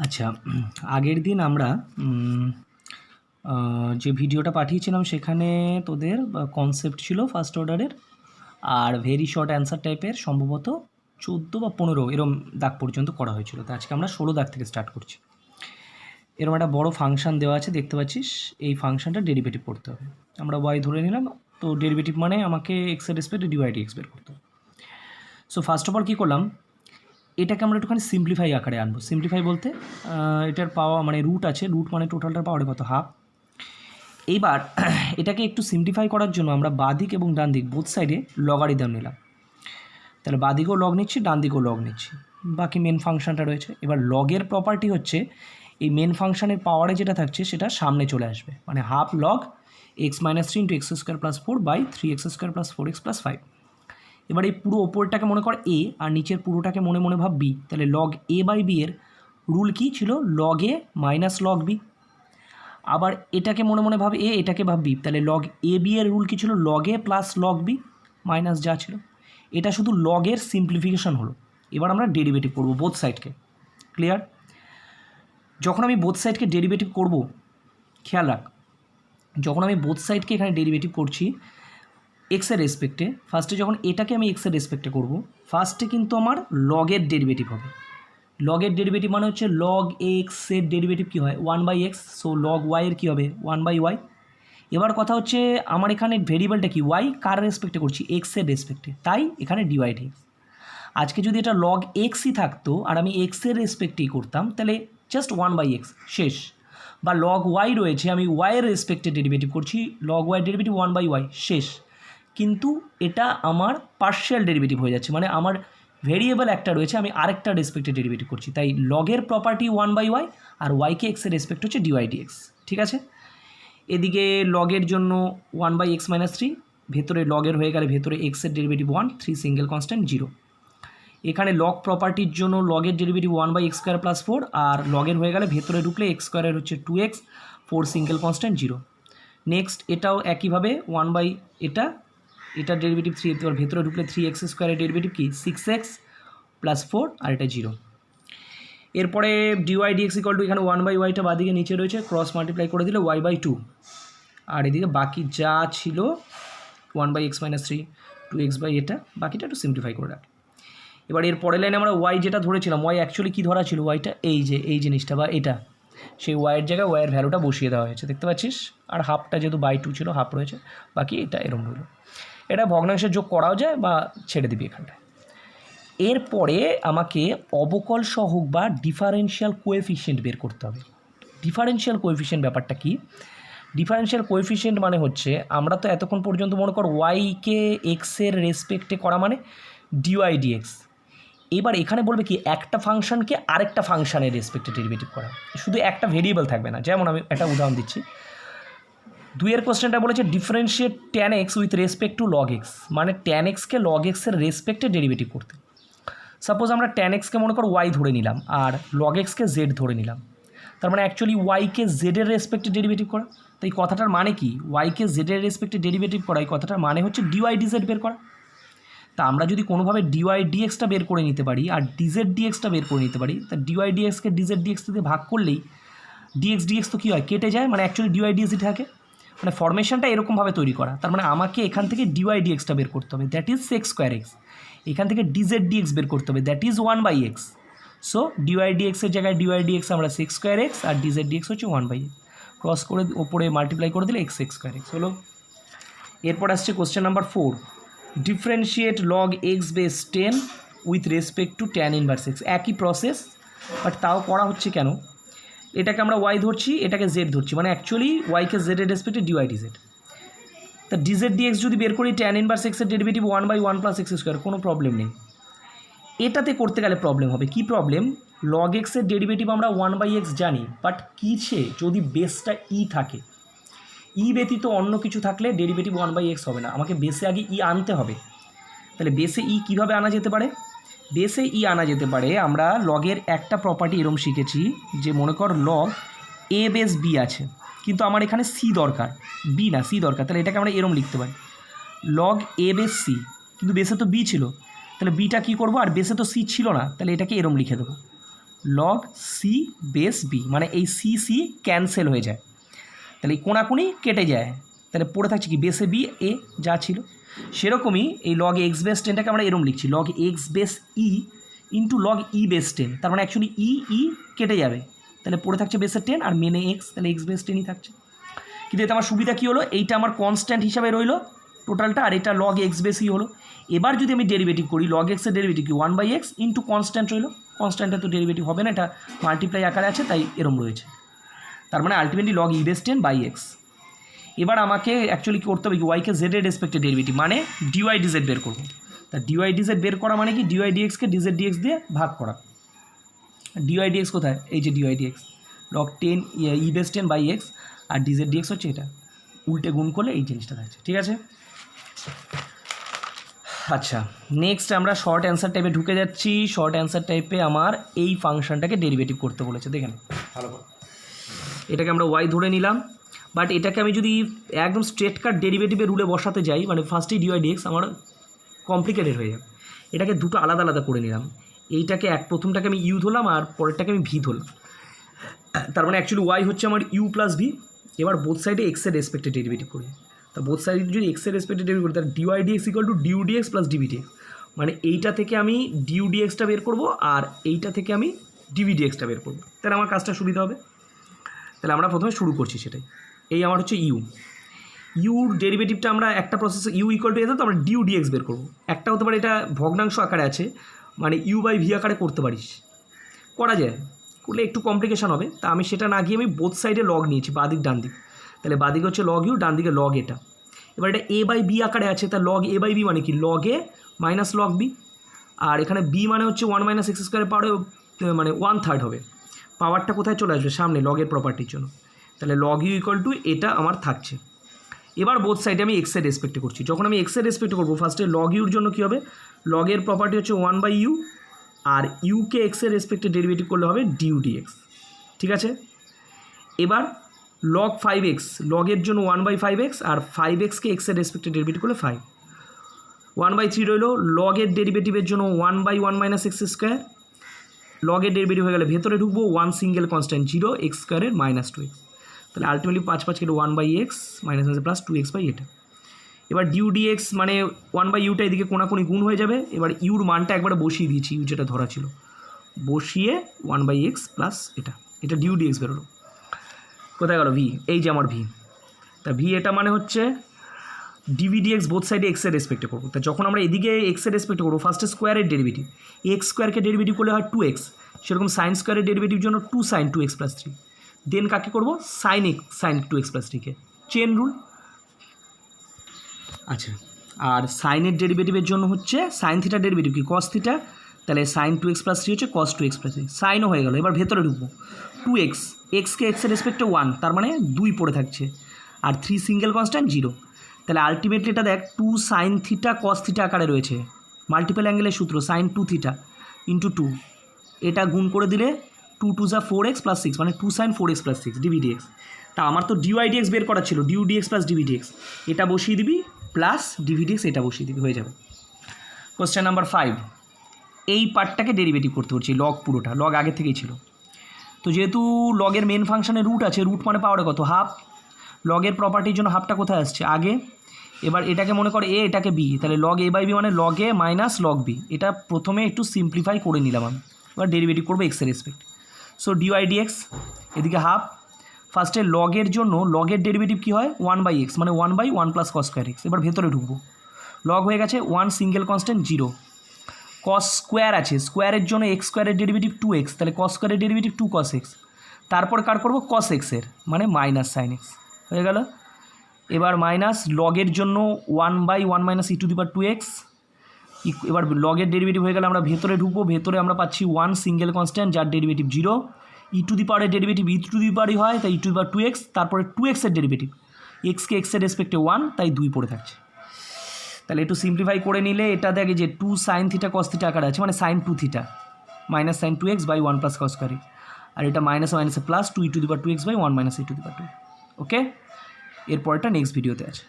আচ্ছা, আগের দিন আমরা যে ভিডিওটা পাঠিয়েছিলাম সেখানে তোদের কনসেপ্ট ছিল ফার্স্ট অর্ডারের, আর ভেরি শর্ট অ্যান্সার টাইপের সম্ভবত 14 বা 15 এরম দাগ পর্যন্ত করা হয়েছিল। তো আজকে আমরা 16 দাগ থেকে স্টার্ট করছি। এরকম একটা বড় ফাংশান দেওয়া আছে, দেখতে পাচ্ছিস। এই ফাংশানটা ডেরিভেটিভ করতে হবে। আমরা ওয়াই ধরে নিলাম, তো ডেরিভেটিভ মানে আমাকে এক্সের রেসপেক্টে ডিওয়াই ডিএক্স বের করতে হবে। সো ফার্স্ট অফ অল কী করলাম, এটাকে আমরা একটুখানি সিম্পলিফাই আকারে আনবো। সিম্পলিফাই বলতে এটার পাওয়া মানে রুট আছে, রুট মানে টোটালটার পাওয়ারে কত, হাফ। এইবার এটাকে একটু সিম্পলিফাই করার জন্য আমরা বাঁ দিক এবং ডান দিক বোথ সাইডে লগারিদম নিলাম। তাহলে বাঁ দিকেও লগ নিচ্ছি, ডান দিকেও লগ নিচ্ছি, বাকি মেন ফাংশনটা রয়েছে। এবার লগের প্রপার্টি হচ্ছে এই মেন ফাংশনের পাওয়ারে যেটা থাকছে সেটা সামনে চলে আসবে, মানে half log x minus 3 into x square plus 4 by 3x square plus 4x plus 5। এবার এই পুরো ওপরটাকে মনে কর এ, আর নিচের পুরোটাকে মনে মনে ভাব বি। তাহলে লগ এ বাই বি এর রুল কী ছিল? লগ এ মাইনাস লগ বি। আবার এটাকে মনে মনে ভাব এ, এটাকে ভাব বি, তাহলে লগ এ বি এর রুল কী ছিল? লগ এ প্লাস লগ বি মাইনাস যা ছিল। এটা শুধু লগের সিম্পলিফিকেশন হলো। এবার আমরা ডেরিভেটিভ করবো বোথ সাইডকে। ক্লিয়ার? যখন আমি বোথ সাইডকে ডেরিভেটিভ করব, খেয়াল রাখ, যখন আমি বোথ সাইডকে এখানে ডেরিভেটিভ করছি এক্সের রেসপেক্টে, ফার্স্টে যখন এটাকে আমি এক্সের রেসপেক্টে করব, ফার্স্টে কিন্তু আমার লগের ডেরিভেটিভ হবে। লগের ডেরিভেটিভ মানে হচ্ছে লগ এক্সের ডেরিভেটিভ কী হয়? 1/x। সো লগ ওয়াইয়ের কী হবে? 1/y। এবার কথা হচ্ছে আমার এখানে ভেরিয়েবলটা কি? ওয়াই। কার রেসপেক্টে করছি? এক্সের রেসপেক্টে, তাই এখানে ডিওয়াই ডিএক্স। আজকে যদি এটা লগ এক্সই থাকতো আর আমি এক্সের রেসপেক্টেই করতাম, তাহলে জাস্ট 1/x শেষ। বা লগ ওয়াই রয়েছে, আমি ওয়াইয়ের রেসপেক্টে ডেরিভেটিভ করছি, লগ ওয়াই ডেরিভেটিভ 1/y শেষ। কিন্তু এটা আমার পার্শিয়াল ডেরিভেটিভ হয়ে যাচ্ছে, মানে আমার ভেরিয়েবল একটা রয়েছে, আমি আরেকটা রেসপেক্টে ডেরিভেটিভ করছি, তাই লগের প্রপার্টি 1/y আর ওয়াইকে এক্সের রেসপেক্ট হচ্ছে ডিওয়াই ডিএক্স। ঠিক আছে? এদিকে লগের জন্য 1/x মাইনাস 3, ভেতরে লগের হয়ে গেলে ভেতরে এক্সের ডেরিভেটিভ 1, 3 সিঙ্গেল কনস্ট্যান্ট 0। এখানে লগ প্রপার্টির জন্য লগের ডেরিভেটিভ 1/x স্কোয়ার প্লাস 4, আর লগের হয়ে গেলে ভেতরে ঢুকলে এক্স স্কোয়ারের হচ্ছে 2x, 4 সিঙ্গেল কনস্ট্যান্ট 0। নেক্সট এটাও একইভাবে 1/, এটার ডেরিভেটিভ 3, এবার ভেতরে ঢুকলে 3x স্কোয়ারের ডেরিভেটিভ কি? 6x প্লাস 4, আর এটা 0। এরপরে ডিওয়াই ডিএক্স ইকুয়াল টু এখানে 1/yটা বাদিকে নিচে রয়েছে, ক্রস মাল্টিপ্লাই করে দিলে y/2, আর এদিকে বাকি যা ছিল 1/x মাইনাস 3, 2x বাই এটা, বাকিটা একটু সিম্পলিফাই করে রাখ। এবার এর পরের লাইনে আমরা ওয়াই যেটা ধরেছিলাম, ওয়াই অ্যাকচুয়ালি কী ধরা ছিল? ওয়াইটা এই যে এই জিনিসটা বা এটা, সেই ওয়াইয়ের জায়গায় ওয়াইয়ের ভ্যালুটা বসিয়ে দেওয়া হয়েছে, দেখতে পাচ্ছিস। আর হাফটা যেহেতু বাই 2 ছিল, হাফ রয়েছে, বাকি এটা এরম রইল। এটা ভগ্নাংশে যোগ করাও যায় বা ছেড়ে দিবি এখানটায়। এরপরে আমাকে অবকল সহগ বা ডিফারেন্সিয়াল কোএফিশিয়েন্ট বের করতে হবে। ডিফারেন্সিয়াল কোএফিশিয়েন্ট ব্যাপারটা কি? ডিফারেন্সিয়াল কোএফিশিয়েন্ট মানে হচ্ছে, আমরা তো এতক্ষণ পর্যন্ত মনে কর ওয়াইকে এক্সের রেসপেক্টে করা মানে ডিওয়াই ডিএক্স। এবার এখানে বলবে কি, একটা ফাংশনকে আরেকটা ফাংশনের রেসপেক্টে ডেরিভেটিভ করা, শুধু একটা ভেরিয়েবল থাকবে না। যেমন আমি একটা উদাহরণ দিচ্ছি, 2-এর কোশ্চেনটা বলেছে differentiate tan x with respect to log x, মানে tan x-কে log x-এর রেসপেক্টে ডেরিভেটিভ করতে। সাপোজ আমরা tan x-কে মনে কর y ধরে নিলাম আর log x-কে z ধরে নিলাম, তার মানে অ্যাকচুয়ালি y-কে z-এর রেসপেক্টে ডেরিভেটিভ করা। তাই কথাটার মানে কি? y-কে z-এর রেসপেক্টে ডেরিভেটিভ করা, এই কথাটার মানে হচ্ছে dy dz বের করা। তা আমরা যদি কোনোভাবে ডিওয়াই ডিএক্সটা বের করে নিতে পারি আর ডিজেড ডিএক্সটা বের করে নিতে পারি, তা ডিওয়াই ডিএক্সকে ডিজেড ডিএক্স দিয়ে ভাগ করলেই ডিএক্স ডিএক্স তো কী হয়? কেটে যায়, মানে অ্যাকচুয়ালি ডিওয়াই ডিএক্সই থাকে। মানে ফরমেশনটা এরকমভাবে তৈরি করা, তার মানে আমাকে এখান থেকে ডিওয়াই ডিএক্সটা বের করতে হবে, that is sec square x. এখান থেকে ডিজেড ডিএক্স বের করতে হবে, that is 1/x। So d y ডিএক্সের জায়গায় ডিওয়াই ডিএক্স আমরা সেক্স স্কোয়ার এক্স, আর ডিজেড ডিএক্স হচ্ছে 1/x। ক্রস করে ওপরে মাল্টিপ্লাই করে দিলে এক্স স্কোয়ার এক্স হলো। এরপর আসছে question number 4, differentiate log x base 10 with respect to tan inverse x. একই প্রসেস, বাট তাও করা হচ্ছে কেন? এটাকে আমরা ওয়াই ধরছি, এটাকে জেড ধরছি, মানে অ্যাকচুয়ালি ওয়াইকে জেডের রেসপেক্টে ডিওয়াই ডিজেড। তা ডিজেড ডিএক্স যদি বের করি, ট্যান ইনভার্স এক্সের ডেরিভেটিভ 1/1 প্লাস এক্স স্কোয়ার, কোনো প্রবলেম নেই। এটাতে করতে গেলে প্রবলেম হবে। কি প্রবলেম? লগ এক্সের ডেরিভেটিভ আমরা 1/x জানি, বাট কিছে যদি বেসটা ই থাকে, ই ব্যতীত অন্য কিছু থাকলে ডেরিভেটিভ 1/x হবে না, আমাকে বেসে আগে ই আনতে হবে। তাহলে বেসে ই কীভাবে আনা যেতে পারে? বেসে ই আনা যেতে পারে, আমরা লগের একটা প্রপার্টি এরম শিখেছি যে মনে কর লগ এ বেস বি আছে, কিন্তু আমার এখানে সি দরকার, বি না সি দরকার। তাহলে এটাকে আমরা এরম লিখতে পারি, লগ এ বেস সি, কিন্তু বেসে তো বি ছিল, তাহলে বিটা কী করবো? আর বেসে তো সি ছিল না, তাহলে এটাকে এরম লিখে দেবো, লগ সি বেস বি, মানে এই সি সি ক্যান্সেল হয়ে যায়, তাহলে এই কোনাকুনি কেটে যায়, তাহলে পড়ে থাকছে কি বেসে বি এ যা ছিল। সেরকমই এই লগ এক্স বেস 10টাকে আমরা এরম লিখছি, লগ এক্স বেস ই ইন্টু লগ ই বেস 10, তার মানে অ্যাকচুয়ালি ই কেটে যাবে, তাহলে পড়ে থাকছে বেসের 10 আর মেনে এক্স, তাহলে এক্স বেস 10ই থাকছে। কিন্তু এতে আমার সুবিধা কী হলো, এইটা আমার কনস্ট্যান্ট হিসাবে রইলো টোটালটা, আর এটা লগ এক্স বেসই হলো। এবার যদি আমি ডেরিভেটিভ করি, লগ এক্সের ডেরিভেটিভ কি 1/x ইন্টু কনস্ট্যান্ট রইলো, কনস্ট্যান্টে তো ডেরিভেটিভ হবে না, এটা মাল্টিপ্লাই আকারে আছে তাই এরম রয়েছে, তার মানে আলটিমেটলি লগ ই বেস 10/x। এবার আমাকে অ্যাকচুয়ালি কী করতে হবে কি, ওয়াইকে জেডের রেসপেক্টে ডেরিভেটিভ মানে ডিওয়াই ডিজেড বের করবো। তা ডিওয়াই ডিজেড বের করা মানে কি, ডিওয়াই ডিএক্সকে ডিজেড ডিএক্স দিয়ে ভাগ করা। ডিওয়াই ডিএক্স কোথায়, এই যে ডিওয়াই ডিএক্স লগ 10 ই বেস 10/x, আর ডিজেড ডিএক্স হচ্ছে এটা, উল্টে গুণ করলে এই জিনিসটা থাকছে, ঠিক আছে। আচ্ছা, নেক্সট আমরা শর্ট অ্যান্সার টাইপে ঢুকে যাচ্ছি। শর্ট অ্যান্সার টাইপে আমার এই ফাংশনটাকে ডেরিভেটিভ করতে বলেছে, দেখেন ভালো করে। এটাকে আমরা ওয়াই ধরে নিলাম, বাট এটাকে আমি যদি একদম স্ট্রেট কাট ডেরিভেটিভের রুলে বসাতে যাই, মানে ফার্স্টেই ডিওয়াই ডিএক্স আমার কমপ্লিকেটেড হয়ে যাবে। এটাকে দুটো আলাদা আলাদা করে নিলাম, এইটাকে প্রথমটাকে আমি ইউ ধরলাম আর পরেরটাকে আমি ভি ধরলাম, তার মানে অ্যাকচুয়ালি ওয়াই হচ্ছে আমার ইউ প্লাস ভি। এবার বোথ সাইডে এক্সের রেসপেক্টে ডেরিভেটিভ করি, তা বোথ সাইডে যদি এক্সের রেসপেক্টে ডেরিভেটিভ করি, তাহলে dy dx equal to du dx plus dv dx, মানে এইটা থেকে আমি ডিউ ডিএক্সটা বের করবো আর এইটা থেকে আমি ডিভি ডিএক্সটা বের করবো, তাহলে আমার কাজটা সুবিধা হবে। তাহলে আমরা প্রথমে শুরু করছি সেটাই, এই আমার হচ্ছে ইউর ডেরিভেটিভটা আমরা একটা প্রসেসে ইউ ইকুয়াল টু এ তো আমরা ডিউ ডিএক্স বের করবো। একটা হতে পারে এটা ভগ্নাংশ আকারে আছে, মানে ইউ বাই ভি আকারে করতে পারিস, করা যায়, করলে একটু কমপ্লিকেশান হবে, তা আমি সেটা না গিয়ে আমি বোথ সাইডে লগ নিয়েছি, বাদিক ডান দিক, তাহলে বাদিকে হচ্ছে লগ ইউ, ডান দিকে লগ এটা। এবার এটা এ বাই বি আকারে আছে, তা লগ এ বাই বি মানে কি, লগ এ মাইনাস লগ বি, আর এখানে বি মানে হচ্ছে 1 - x² পাওয়ারে মানে 1/3 হবে, পাওয়ারটা কোথায় চলে আসবে, সামনে লগের প্রপার্টির জন্য, তাহলে লগ ইউ ইকুয়াল টু এটা আমার থাকছে। এবার বোথ সাইডে আমি এক্সের রেসপেক্টে করছি, যখন আমি এক্সের রেসপেক্টে করবো ফার্স্টে লগ ইউর জন্য কী হবে, লগের প্রপার্টি হচ্ছে 1/u, আর ইউকে এক্সের রেসপেক্টে ডেরিভেটিভ করলে হবে ডিউ ডিএক্স, ঠিক আছে। এবার লগ 5x, লগের জন্য 1/5x, আর 5xকে এক্সের রেসপেক্টে ডেরিভেটিভ করলে 5, 1/3 রইল। লগের ডেরিভেটিভের জন্য 1/1 - x², লগের ডেরিভেটিভ হয়ে গেলে ভেতরে ঢুকবো 1 সিঙ্গেল কনস্ট্যান্ট 0 x² -2x, তাহলে আলটিমেটলি 5 কেটে 1/x - প্লাস 2x বাই এটা। এবার ডিউ ডিএক্স মানে 1/uটা এদিকে কোনাকুনি গুণ হয়ে যাবে, এবার ইউর মানটা একবারে বসিয়ে দিয়েছি, ইউ যেটা ধরা ছিল বসিয়ে 1/x প্লাস এটা ডিউ ডিএক্স বেরোলো। কোথায় গেল ভি, এই যে আমার ভি, তা ভি এটা মানে হচ্ছে ডিভি ডিএক্স বোথ সাইডে এক্সের রেসপেক্টে করবো, তা যখন আমরা এদিকে এক্সের রেসপেক্টে করবো ফার্স্টে স্কোয়ারের ডেরিভেটিভ, x²কে ডেরিভেটিভ করলে হয় 2x, সেরকম সাইন স্কোয়ারের ডেরিভেটিভ জন্য 2 sin 2x + 3, দেন কাকে করবো সাইন 2x + 3কে, চেন রুল। আচ্ছা, আর সাইনের ডেরিভেটিভের জন্য হচ্ছে সাইন থিটার ডেরিভেটিভ কি কস থিটা, তাহলে সাইন 2x + 3 হচ্ছে কস 2x + 3, সাইনও হয়ে গেল। এবার ভেতরে ঢুকবো 2x, এক্সকে এক্সের রেসপেক্টে 1, তার মানে 2 পড়ে থাকছে, আর 3 সিঙ্গেল কনস্ট্যান্ট 0, তাহলে আলটিমেটলি এটা দেখ 2 sin থিটা কস থিটা আকারে রয়েছে, মাল্টিপল অ্যাঙ্গেলের সূত্র sin 2 থিটা ইন্টু 2, এটা গুণ করে দিলে 2 2 যা 4x + 6, মানে 2 sin 4x + 6 ডিভি ডিএক্স। তা আমার তো ডিওয়াই ডিএক্স বের করা ছিল, du dx plus dv dx, এটা বসিয়ে দিবি প্লাস ডিভি ডিএক্স এটা বসিয়ে দিবি, হয়ে যাবে। কোশ্চেন নাম্বার 5, এই পার্টটাকে ডেরিভেটিভ করতে হচ্ছে, লগ পুরোটা, লগ আগে থেকেই ছিল, তো যেহেতু লগের মেন ফাংশানে রুট আছে, রুট মানে পাওয়ারে কত, হাফ, লগের প্রপার্টির জন্য হাফটা কোথায় আসছে আগে। এবার এটাকে মনে করে এ, এটাকে বি, তাহলে লগ এ বাই বি মানে লগ এ মাইনাস লগ বি, এটা প্রথমে একটু সিম্পলিফাই করে নিলাম আমি। এবার ডেরিভেটিভ করবো এক্সের রেসপেক্ট, সো ডিওয়াই ডিএক্স এদিকে হাফ, ফার্স্টে লগের জন্য লগের ডেরিভেটিভ কী হয় 1/x, মানে 1/1 + cos²x, এবার ভেতরে ঢুকবো, লগ হয়ে গেছে 1 সিঙ্গেল কনস্ট্যান্ট 0, কস স্কোয়ার আছে, স্কোয়ারের জন্য x² ডেরিভেটিভ 2x, তাহলে cos² ডেরিভেটিভ 2 cos x, তারপর কার করবো cos x এর, মানে মাইনাস সাইন x হয়ে গেল। এবার মাইনাস লগের জন্য 1/1 - e²x, এবার লগের ডেরিভেটিভ হয়ে গেলে আমরা ভেতরে ঢুকবো, ভেতরে আমরা পাচ্ছি 1 সিঙ্গেল কনস্ট্যান্ট যার ডেরিভেটিভ 0, e² ডেরিভেটিভ e² হয় তাই e²2x, তারপরে 2x এর ডেরিভেটিভ, এক্সকে এক্সের রেসপেক্টে 1 তাই 2 পড়ে থাকছে। তাহলে একটু সিম্পলিফাই করে নিলে এটা দেখে যে 2 sin থিটা কস থিটা আকারে আছে, মানে sin 2 theta minus sin 2x by 1 + cos²x, আর এটা মাইনাস মাইনাসে প্লাস 2 e²2x বাই 1 - e²2। ওকে, এরপরটা নেক্সট ভিডিওতে আছে।